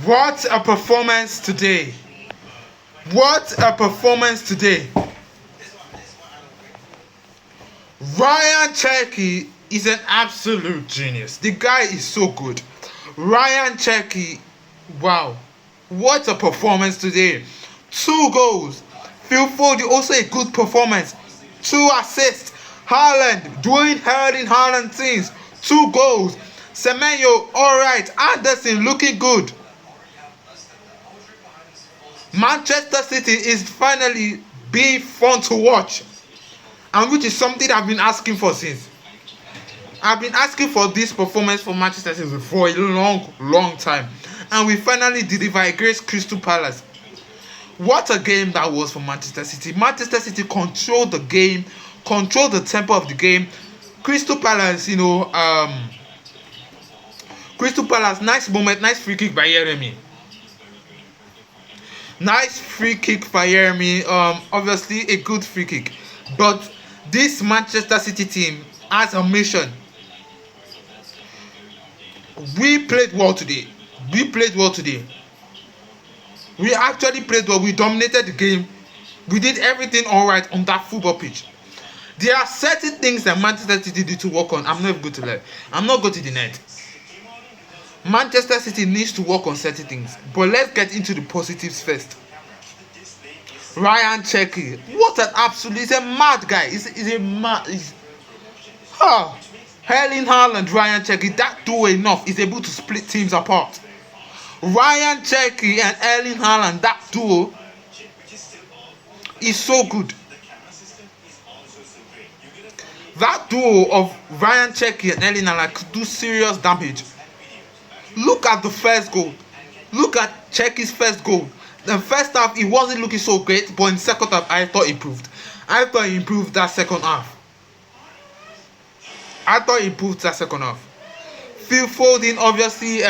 What a performance today! What a performance today! Ryan Cherki is an absolute genius. The guy is so good. Ryan Cherki, wow, what a performance today! 2 goals. Phil Foden also a good performance. 2 assists. Haaland doing Erling Haaland things. 2 goals. Semenyo alright. Anderson looking good. Manchester City is finally being fun to watch, and which is something I've been asking for since. I've been asking for this performance for Manchester City for a long time, and we finally deliver against Crystal Palace. What a game that was for Manchester City. Manchester City controlled the game, controlled the tempo of the game. Crystal Palace, Crystal Palace, nice moment, nice free kick by Jeremy. Nice free kick by Jeremy. Obviously a good free kick, but this Manchester City team has a mission. We played well today. We played well today. We actually played well. We dominated the game. We did everything all right on that football pitch. There are certain things that Manchester City need to work on. I'm not going to lie. I'm not going to deny it. Manchester City needs to work on certain things. But let's get into the positives first. Ryan Cherki. What an absolute... He's a mad guy. He's a mad... Erling Haaland, Ryan Cherki. That duo enough is able to split teams apart. Ryan Cherki and Erling Haaland, that duo is so good. That duo of Ryan Cherki and Erling Haaland could do serious damage. Look at the first goal. Look at Cherki's first goal. The first half, it wasn't looking so great, but in the second half, I thought it improved. I thought he improved that second half. Phil Foden, obviously,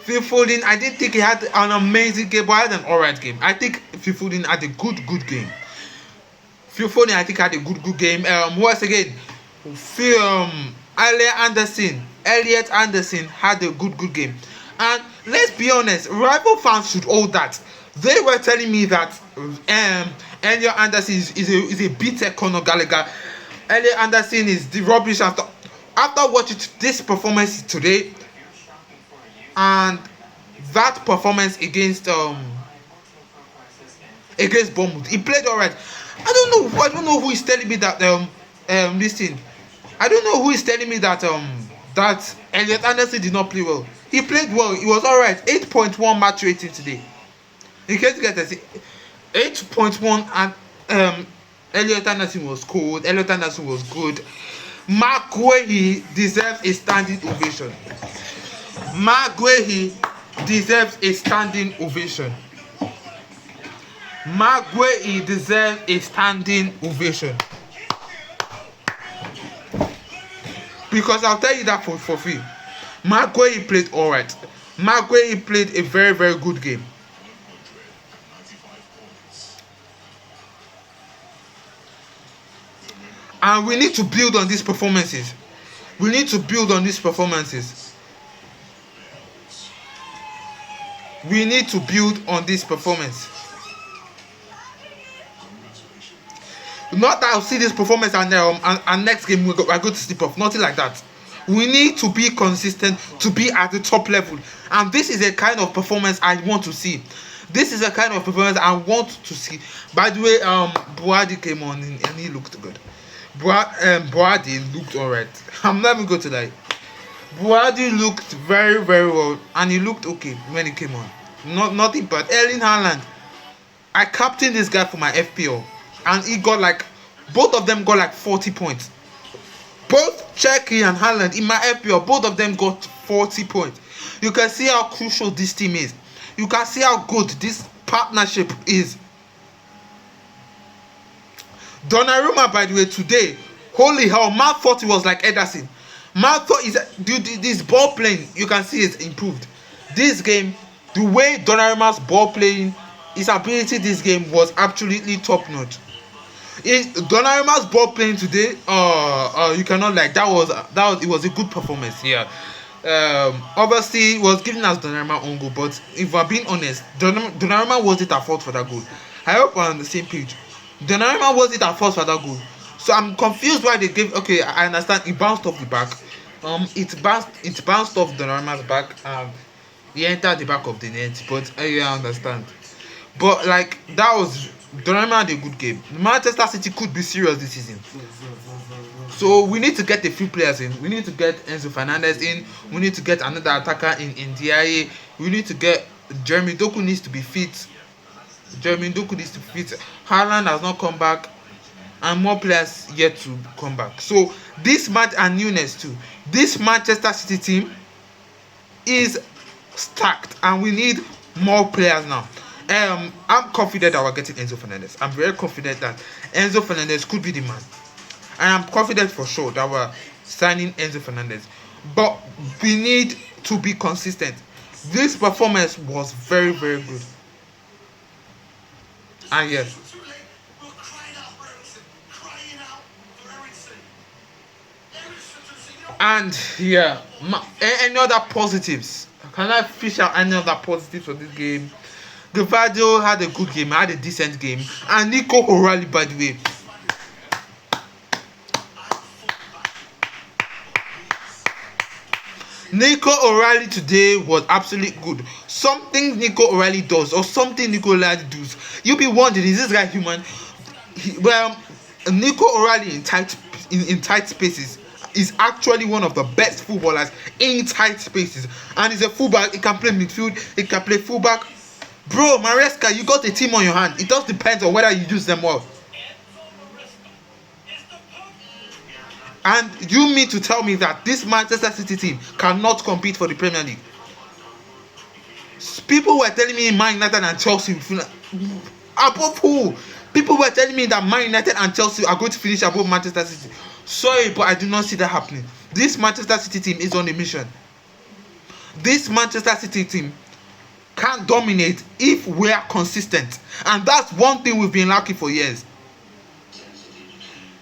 Phil Foden, I didn't think he had an amazing game, but I had an alright game. I think Phil Foden had a good game. Phil Foden, I think, had a good game. Once again, Elliot Anderson had a good game. And let's be honest, rival fans should hold that. They were telling me that Elliot Anderson is a better Conor Gallagher. Elliot Anderson is the rubbish after watching this performance today and that performance against Bournemouth. He played alright. I don't know who is telling me that listen. I don't know who is telling me that that Elliot Anderson did not play well. He played well. He was alright. 8.1 match rating today. In case you get this, 8.1, and Elliot Anderson was cold. Elliot Anderson was good. Maguire deserves a standing ovation. Maguire deserves a standing ovation. Maguire deserves a standing ovation. Because I'll tell you that for free. Maguire played alright. Maguire played a very good game. And we need to build on these performances. We need to build on these performances. We need to build on this performance. Not that I'll see this performance and next game we're going to slip off. Nothing like that. We need to be consistent to be at the top level. And this is a kind of performance I want to see. This is a kind of performance I want to see. By the way, Boadi came on and he looked good. Boadi looked alright. I'm not even going to lie. Boadi looked very well and he looked okay when he came on. Nothing but Erling Haaland. I captained this guy for my FPL and he got both of them got 40 points. Both Cherki and Haaland in my FPL, both of them got 40 points. You can see how crucial this team is. You can see how good this partnership is. Donnarumma, by the way, today, holy hell, man thought he was like Ederson. Man thought this ball playing, you can see it's improved. This game, the way Donnarumma's ball playing, his ability this game was absolutely top notch. Donnarumma's ball playing today, you cannot it was a good performance. Yeah, Obviously was giving us Donnarumma own goal, but if we're being honest, Donnarumma wasn't at fault for that goal. I hope we're on the same page. Donnarumma wasn't at fault for that goal. So I'm confused why they gave. Okay, I understand it bounced off the back. It bounced off Donnarumma's back and he entered the back of the net. But I understand. But like that was Donnarumma had a good game. Manchester City could be serious this season. So we need to get a few players in. We need to get Enzo Fernandez in. We need to get another attacker in DIA. We need to get Jeremy Doku needs to be fit. Jeremy Doku needs to be fit. Haaland has not come back, and more players yet to come back. So this match and newness too. This Manchester City team is stacked, and we need more players now. I'm confident that we're getting Enzo Fernandez. I'm very confident that Enzo Fernandez could be the man. And I'm confident for sure that we're signing Enzo Fernandez. But we need to be consistent. This performance was very, very good. And yes. And yeah, any other positives? Can I fish out any other positives for this game? Gvardiol had a good game, had a decent game. And Nico O'Reilly, by the way. Nico O'Reilly today was absolutely good. Something Nico O'Reilly does, or something Nico O'Reilly does, you'll be wondering, is this guy human? Nico O'Reilly in tight spaces is actually one of the best footballers in tight spaces. And he's a fullback. He can play midfield. He can play fullback. Bro, Maresca, you got a team on your hand. It just depends on whether you use them well. And you mean to tell me that this Manchester City team cannot compete for the Premier League? People were telling me Man United and Chelsea above who? People were telling me that Man United and Chelsea are going to finish above Manchester City. Sorry, but I do not see that happening. This Manchester City team is on a mission. This Manchester City team can dominate if we are consistent. And that's one thing we've been lacking for years.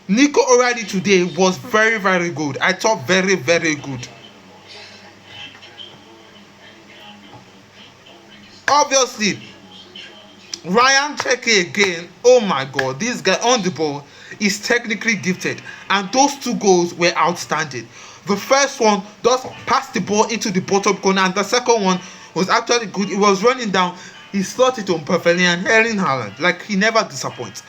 Nico O'Reilly today was very, very good. I thought very, very good. Obviously, Rayan Cherki again. Oh my God, this guy on the ball is technically gifted, and those two goals were outstanding. The first one just passed the ball into the bottom corner, and the second one was actually good. It was running down. He slotted it on perfectly, and Erling Haaland, like he never disappoints.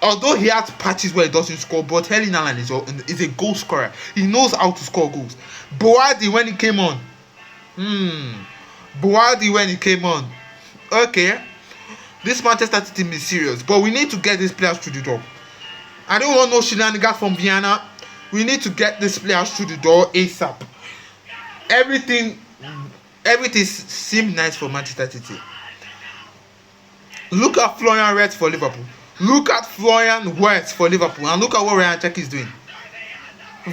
Although he has patches where he doesn't score, but Erling Haaland is a goal scorer. He knows how to score goals. Boadi when he came on. Boadi when he came on. Okay. This Manchester City team is serious, but we need to get these players through the door. I don't want no shenanigans from Vienna. We need to get these players through the door ASAP. Everything seemed nice for Manchester City. Look at Florian Wirtz for Liverpool. Look at Florian Wirtz for Liverpool, and look at what Rayan Cherki is doing.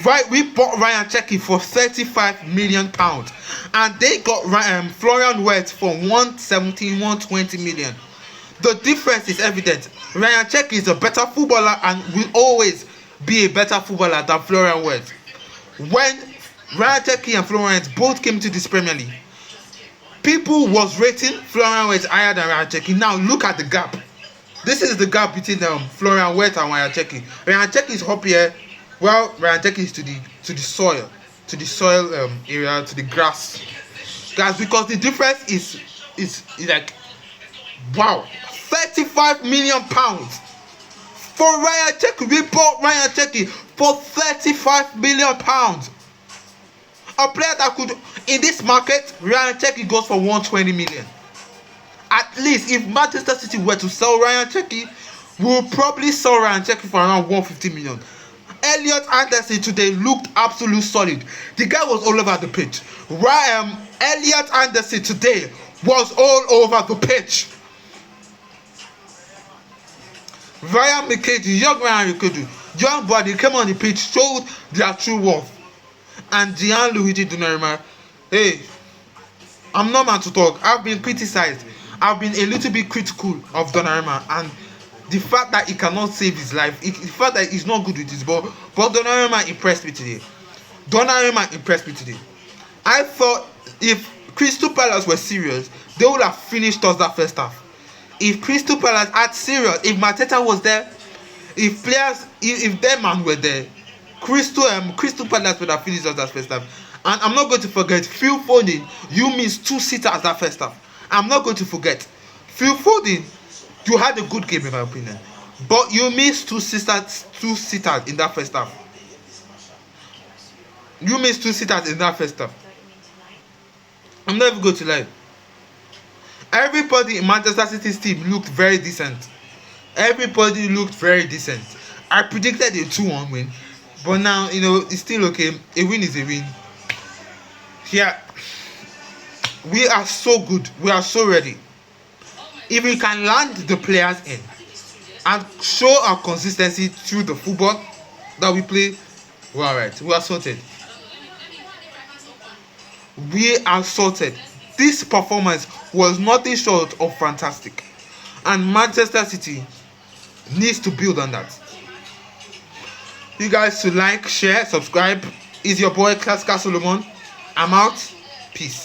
Right, we bought Rayan Cherki for £35 million, and they got Florian Wirtz for 117, 120 million. The difference is evident. Rayan Cherki is a better footballer and will always be a better footballer than Florian Wirtz. When Rayan Cherki and Florian Wirtz both came to this Premier League, people was rating Florian Wirtz higher than Rayan Cherki. Now look at the gap. This is the gap between Florian Wirtz and Rayan Cherki. Rayan Cherki is up here. Well, Rayan Cherki is to the soil area, to the grass, guys. Because the difference is like, wow, £35 million for Rayan Cherki. We bought Rayan Cherki for £35 million. A player that could, in this market, Rayan Cherki goes for 120 million. At least if Manchester City were to sell Rayan Cherki, we will probably sell Rayan Cherki for around 150 million. Elliot Anderson today looked absolute solid. The guy was all over the pitch. Elliot Anderson today was all over the pitch. Ryan Mikeji, young boy, they came on the pitch, showed their true worth. And Gianluigi Donnarumma, hey, I'm not man to talk. I've been criticized. I've been a little bit critical of Donnarumma, and the fact that he cannot save his life, the fact that he's not good with his ball. But Donnarumma impressed me today. I thought if Crystal Palace were serious, they would have finished us that first half. If Crystal Palace had serious, if Mateta was there, if players, if their man were there, Crystal Palace would have finished us that first half. And I'm not going to forget Phil Foden. You missed two sitters that first half. I'm not going to forget Phil Foden. You had a good game in my opinion, but you missed two sitters in that first half. You missed two sitters in that first half. I'm not even going to lie. Everybody in Manchester City's team looked very decent. Everybody looked very decent. I predicted a 2-1 win, but now it's still okay. A win is a win. Yeah, we are so good. We are so ready. If we can land the players in and show our consistency through the football that we play, we're alright. We are sorted. We are sorted. This performance was nothing short of fantastic, and Manchester City needs to build on that. You guys should like, share, subscribe. Is your boy Klaska Solomon? I'm out. Peace.